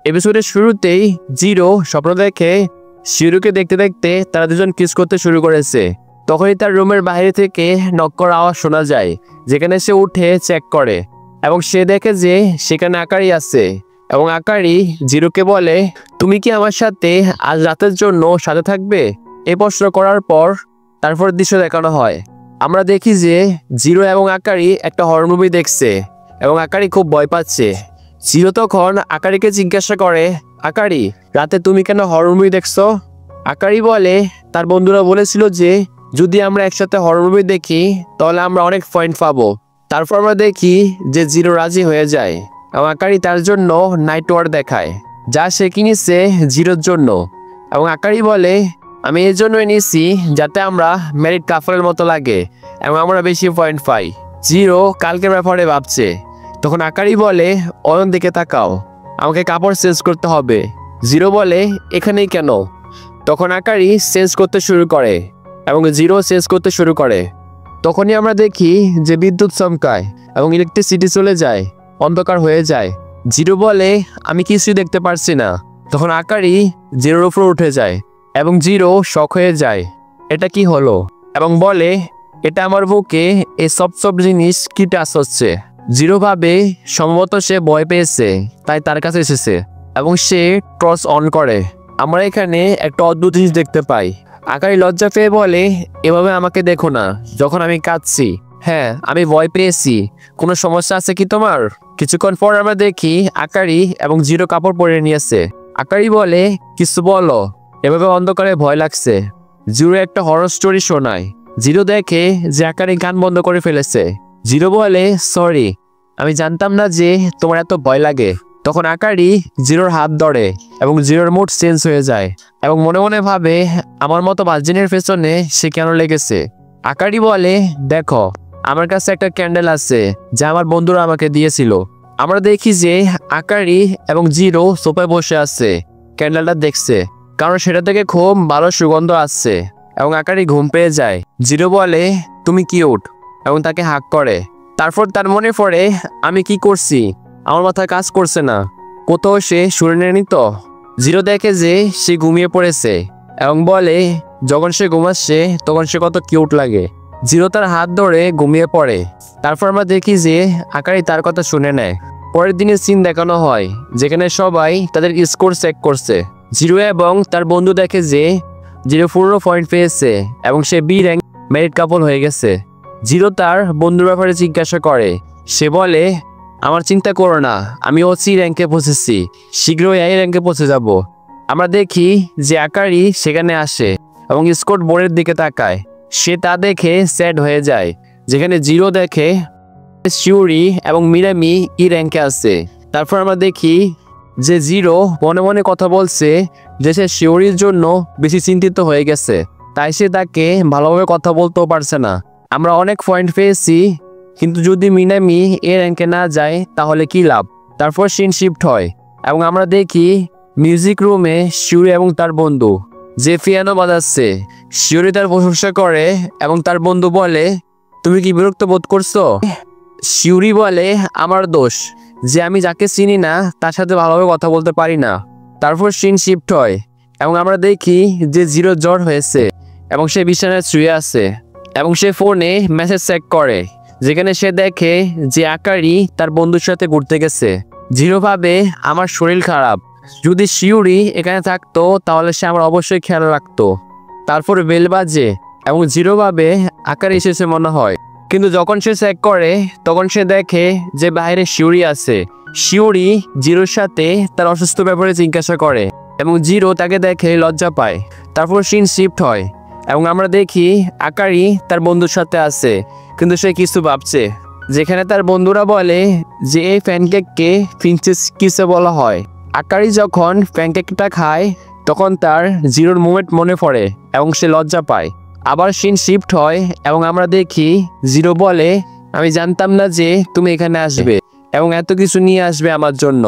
এপিসোডের শুরুতেই জিরো স্বপ্ন দেখে শিরুকে দেখতে দেখতে তারা দুজন কিস করতে শুরু করেছে। তখনই তার রুমের বাইরে থেকে নক করার আওয়াজ শোনা যায়, যেখানে সে উঠে চেক করে এবং সে দেখে যে সেখানে আকারি আছে এবং আকারি জিরোকে বলে, তুমি কি আমার সাথে আজ রাতের জন্য সাথে থাকবে? এই প্রশ্ন করার পর তারপর দৃশ্য দেখানো হয়। আমরা দেখি যে জিরো এবং আকারি একটা হরর মুভি দেখছে এবং আকারি খুব ভয় পাচ্ছে। জিরো তখন আকারিকে জিজ্ঞাসা করে, আকারি রাতে তুমি কেন হরর মুভি দেখছো? আকারি বলে, তার বন্ধুরা বলেছিল যে যদি আমরা একসাথে হরর মুভি দেখি তাহলে আমরা অনেক পয়েন্ট পাবো। তারপর আমরা দেখি যে জিরো রাজি হয়ে যায় এবং আকারি তার জন্য নাইট ওয়ার দেখায়, যা সে কিনেছে জিরোর জন্য। এবং আকারি বলে, আমি এর জন্যই নিয়েছি যাতে আমরা ম্যারিড কাপলের মতো লাগে এবং আমরা বেশি পয়েন্ট পাই। জিরো কালকের ব্যাপারে ভাবছে। তখন আকারি বলে, অয়ন দিকে তাকাও, আমাকে কাপড় চেঞ্জ করতে হবে। জিরো বলে, এখানেই কেন? তখন আকারি চেঞ্জ করতে শুরু করে এবং জিরো চেঞ্জ করতে শুরু করে। তখনই আমরা দেখি যে বিদ্যুৎ চমকায় এবং ইলেকট্রিসিটি চলে যায়, অন্ধকার হয়ে যায়। জিরো বলে, আমি কিছুই দেখতে পারছি না। তখন আকারি জিরোর উপর উঠে যায় এবং জিরো শক হয়ে যায়, এটা কি হলো? এবং বলে, এটা আমার বুকে এই সব জিনিস কি টাচ হচ্ছে। জিরো ভাবে সম্ভবত সে ভয় পেয়েছে, তাই তার কাছে এসেছে এবং সে টর্চ অন করে। আমরা এখানে একটা অদ্ভুত জিনিস দেখতে পাই। আকারি লজ্জা পেয়ে বলে, এভাবে আমাকে দেখো না যখন আমি কাঁদছি। হ্যাঁ, আমি ভয় পেয়েছি, কোনো সমস্যা আছে কি তোমার? কিছুক্ষণ পর আমরা দেখি আকারি এবং জিরো কাপড় পরে নিয়েছে। আকারি বলে, কিছু বলো, এভাবে অন্ধকারে ভয় লাগছে। জিরো একটা হরর স্টোরি শোনায়। জিরো দেখে যে আকারি গান বন্ধ করে ফেলেছে। জিরো বলে, সরি, আমি জানতাম না যে তোমার এত ভয় লাগে। তখন আকারি জিরোর হাত ধরে এবং জিরোর মুড চেঞ্জ হয়ে যায় এবং মনে মনে ভাবে, আমার মতো বাজিনের পেছনে সে কেন লেগেছে। আকারি বলে, দেখো, আমার কাছে একটা ক্যান্ডেল আছে যা আমার বন্ধুরা আমাকে দিয়েছিল। আমরা দেখি যে আকারি এবং জিরো সোফায় বসে আছে, ক্যান্ডেলটা দেখছে, কারণ সেটা থেকে খুব ভালো সুগন্ধ আসছে এবং আকারি ঘুম পেয়ে যায়। জিরো বলে, তুমি কিউট, এবং তাকে হাক করে। তারপর তার মনে পড়ে, আমি কি করছি, আমার মাথায় কাজ করছে না, কোথাও সে শুনে নেয়নি তো। জিরো দেখে যে সে ঘুমিয়ে পড়েছে এবং বলে, যখন সে ঘুমাচ্ছে তখন সে কত কিউট লাগে। জিরো তার হাত ধরে ঘুমিয়ে পড়ে। তারপর আমরা দেখি যে আকারি তার কথা শুনে নেয়। পরের দিনের সিন দেখানো হয়, যেখানে সবাই তাদের স্কোর চেক করছে। জিরো এবং তার বন্ধু দেখে যে জিরো 15 পয়েন্ট পেয়েছে এবং সে বি র্যাঙ্ক ম্যারিড কাপল হয়ে গেছে। জিরো তার বন্ধুর ব্যাপারে জিজ্ঞাসা করে। সে বলে, আমার চিন্তা করো না, আমি সি র্যাঙ্কে পৌঁছেছি, শীঘ্রই এই র্যাঙ্কে পৌঁছে যাব। আমরা দেখি যে আকারি সেখানে আসে এবং স্কোর বোর্ডের দিকে তাকায়। সে তা দেখে স্যাড হয়ে যায়, যেখানে জিরো দেখে শিউরি এবং মিরামি ই র্যাঙ্কে আছে। তারপর আমরা দেখি যে জিরো মনে মনে কথা বলছে যে সে শিউরির জন্য বেশি চিন্তিত হয়ে গেছে, তাই সে তাকে ভালোভাবে কথা বলতেও পারছে না। আমরা অনেক পয়েন্ট পেয়েছি, কিন্তু যদি মিনামি এ র্যাঙ্কে না যায় তাহলে কি লাভ? তারপর সিন শিফট হয় এবং আমরা দেখি মিউজিক রুমে শিউরি এবং তার বন্ধু যে পিয়ানো বাজাচ্ছে। শিউরি তার প্রশংসা করে এবং তার বন্ধু বলে, তুমি কি বিরক্ত বোধ করছো? শিউরি বলে, আমার দোষ যে আমি যাকে চিনি না তার সাথে ভালোভাবে কথা বলতে পারি না। তারপর সিন শিফট হয় এবং আমরা দেখি যে জিরো জ্বর হয়েছে এবং সে বিছানায় শুয়ে আছে এবং সে ফোনে মেসেজ চেক করে, যেখানে সে দেখে যে আকারি তার বন্ধুর সাথে ঘুরতে গেছে। জিরো ভাবে, আমার শরীর খারাপ, যদি শিউরি এখানে থাকতো তাহলে সে আমার অবশ্যই খেয়াল রাখতো। তারপর বেল বাজে এবং জিরো ভাবে আকারি এসেছে মনে হয়, কিন্তু যখন সে চেক করে তখন সে দেখে যে বাইরে শিউরি আছে। শিউরি জিরোর সাথে তার অসুস্থ ব্যাপারে জিজ্ঞাসা করে এবং জিরো তাকে দেখে লজ্জা পায়। তারপর সিন শিফট হয় এবং আমরা দেখি আকারি তার বন্ধুর সাথে আছে, কিন্তু সে কিছু ভাবছে, যেখানে তার বন্ধুরা বলে যে এই প্যানকেককে প্রিন্সেস কিসে বলা হয়। আকারি যখন প্যানকেকটা খায় তখন তার জিরোর মুভমেন্ট মনে পড়ে এবং সে লজ্জা পায়। আবার সিন শিফট হয় এবং আমরা দেখি জিরো বলে, আমি জানতাম না যে তুমি এখানে আসবে এবং এত কিছু নিয়ে আসবে আমার জন্য।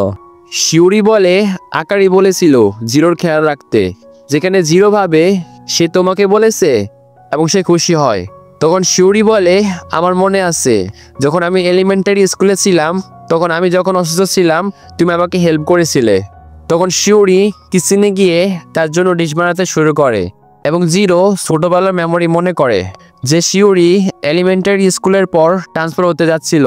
শিউরি বলে, আকারি বলেছিল জিরোর খেয়াল রাখতে, যেখানে জিরো ভাবে সে তোমাকে বলেছে এবং সে খুশি হয়। তখন শিউরি বলে, আমার মনে আছে যখন আমি এলিমেন্টারি স্কুলে ছিলাম, তখন আমি যখন অসুস্থ ছিলাম তুমি আমাকে হেল্প করেছিলে। তখন শিউরি কিচেনে গিয়ে তার জন্য ডিশ বানাতে শুরু করে এবং জিরো ছোটবেলার মেমোরি মনে করে যে শিউরি এলিমেন্টারি স্কুলের পর ট্রান্সফার হতে যাচ্ছিল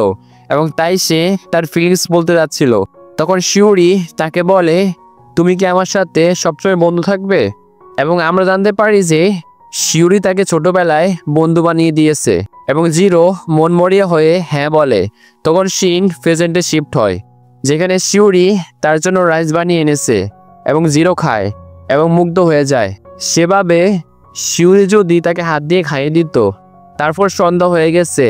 এবং তাই সে তার ফিলিংস বলতে যাচ্ছিল। তখন শিউরি তাকে বলে, তুমি কি আমার সাথে সবসময় বন্ধু থাকবে? এবং আমরা জানতে পারি যে শিউরি তাকে ছোটবেলায় বন্ধু বানিয়ে দিয়েছে এবং জিরো মন মরিয়া হয়ে হ্যাঁ বলে। তখন সিন প্রেজেন্টে শিফট হয়, যেখানে শিউরি তার জন্য রাইস বানিয়ে এনেছে এবং জিরো খায় এবং মুগ্ধ হয়ে যায়। সেভাবে শিউরি যদি তাকে হাত দিয়ে খাইয়ে দিত। তারপর সন্ধ্যা হয়ে গেছে,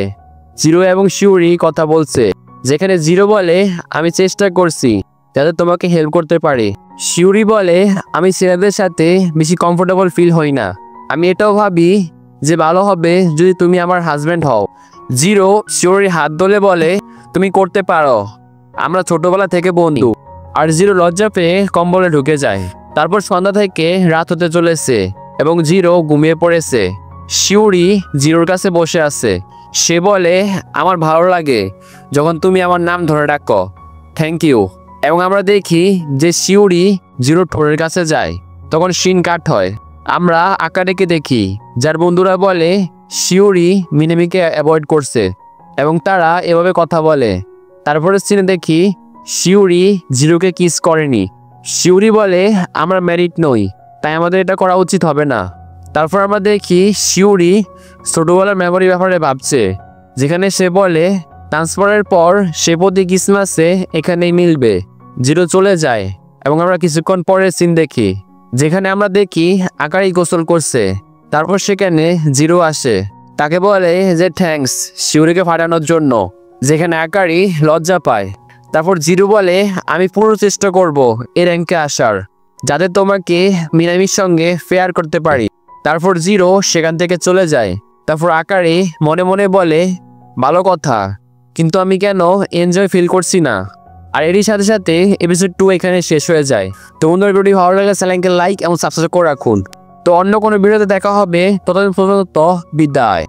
জিরো এবং শিউরি কথা বলছে, যেখানে জিরো বলে, আমি চেষ্টা করছি যাতে তোমাকে হেল্প করতে পারি। শিউরি বলে, আমি ছেলেদের সাথে বেশি কমফোর্টেবল ফিল হই না। আমি এটাও ভাবি যে ভালো হবে যদি তুমি আমার হাজব্যান্ড হও। জিরো শিউরির হাত ধরে বলে, তুমি করতে পারো, আমরা ছোটবেলা থেকে বন্ধু। আর জিরো লজ্জা পেয়ে কম্বলে ঢুকে যায়। তারপর সন্ধ্যা থেকে রাত হতে চলেছে এবং জিরো ঘুমিয়ে পড়েছে। শিউরি জিরোর কাছে বসে আছে। সে বলে, আমার ভালো লাগে যখন তুমি আমার নাম ধরে ডাকো, থ্যাংক ইউ। এবং আমরা দেখি যে শিউরি জিরো ঠোঁটের কাছে যায়। তখন সিন কাট হয়। আমরা আকারেকে দেখি, যার বন্ধুরা বলে শিউরি মিনামিকে অ্যাভয়েড করছে এবং তারা এভাবে কথা বলে। তারপরে সিনে দেখি শিউরি জিরোকে কিস করেনি। শিউরি বলে, আমরা ম্যারিড নই, তাই আমাদের এটা করা উচিত হবে না। তারপর আমরা দেখি শিউরি ছোটবেলার মেমোরি ব্যাপারে ভাবছে, যেখানে সে বলে ট্রান্সফারের পর সে প্রতি ক্রিসমাসে এখানেই মিলবে। জিরো চলে যায় এবং আমরা কিছুক্ষণ পরে সিন দেখি, যেখানে আমরা দেখি আকারি গোসল করছে। তারপর সেখানে জিরো আসে, তাকে বলে যে থ্যাঙ্কস শিউরিকে ফাটানোর জন্য, যেখানে আকারি লজ্জা পায়। তারপর জিরো বলে, আমি পুরো চেষ্টা করব এ র্যাঙ্কে আসার, যাতে তোমাকে মিনামির সঙ্গে ফেয়ার করতে পারি। তারপর জিরো সেখান থেকে চলে যায়। তারপর আকারি মনে মনে বলে, ভালো কথা, কিন্তু আমি কেন এনজয় ফিল করছি না। আর এরই সাথে সাথে এপিসোড 2 এখানে শেষ হয়ে যায়। তো বন্ধুরা, ভিডিও ভালো লাগলে চ্যানেলকে লাইক এবং সাবস্ক্রাইব করে রাখুন। তো অন্য কোনো ভিডিওতে দেখা হবে, ততদিন পর্যন্ত বিদায়।